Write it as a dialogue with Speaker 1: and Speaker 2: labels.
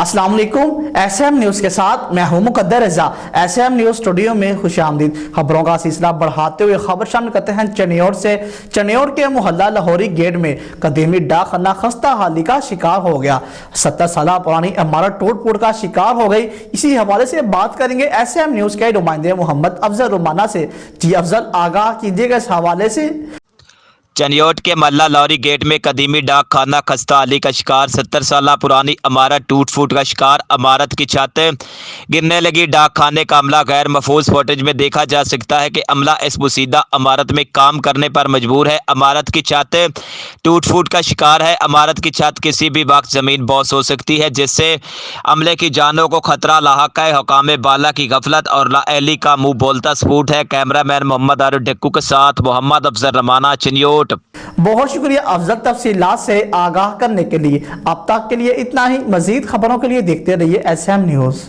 Speaker 1: السلام علیکم، S M news کے ساتھ میں ہوں مقدر رضا۔ ایس ایم نیوز اسٹوڈیو میں خوش آمدید۔ خبروں کا سلسلہ بڑھاتے ہوئے خبر شامل کرتے ہیں چنیور سے۔ چنیور کے محلہ لاہوری گیٹ میں قدیمی ڈاک خانہ خستہ حالی کا شکار ہو گیا۔ 70 سالہ پرانی عمارت ٹوٹ پھوٹ کا شکار ہو گئی۔ اسی حوالے سے بات کریں گے ایس ایم نیوز کے نمائندے محمد افضل رومانہ سے۔ جی افضل، آگاہ کیجیے گا اس حوالے سے۔
Speaker 2: چنیوٹ کے محلہ لاہوری گیٹ میں قدیمی ڈاک خانہ خستہ حالی کا شکار۔ 70 سالہ پرانی عمارت ٹوٹ پھوٹ کا شکار۔ عمارت کی چھت گرنے لگی۔ ڈاک خانے کا عملہ غیر محفوظ فوٹیج میں دیکھا جا سکتا ہے کہ عملہ اس بوسیدہ عمارت میں کام کرنے پر مجبور ہے۔ عمارت کی چھت ٹوٹ پھوٹ کا شکار ہے۔ عمارت کی چھت کسی بھی وقت زمین بوس ہو سکتی ہے، جس سے عملے کی جانوں کو خطرہ لاحق ہے۔ حکام بالا کی غفلت اور لااہلی کا منہ بولتا ثبوت ہے۔ کیمرہ مین محمد عارف ڈکو کے ساتھ محمد افضل رومانہ، چنیوٹ۔
Speaker 1: بہت شکریہ افضل تفصیلات سے آگاہ کرنے کے لیے۔ اب تک کے لیے اتنا ہی۔ مزید خبروں کے لیے دیکھتے رہیے ایس ایم نیوز۔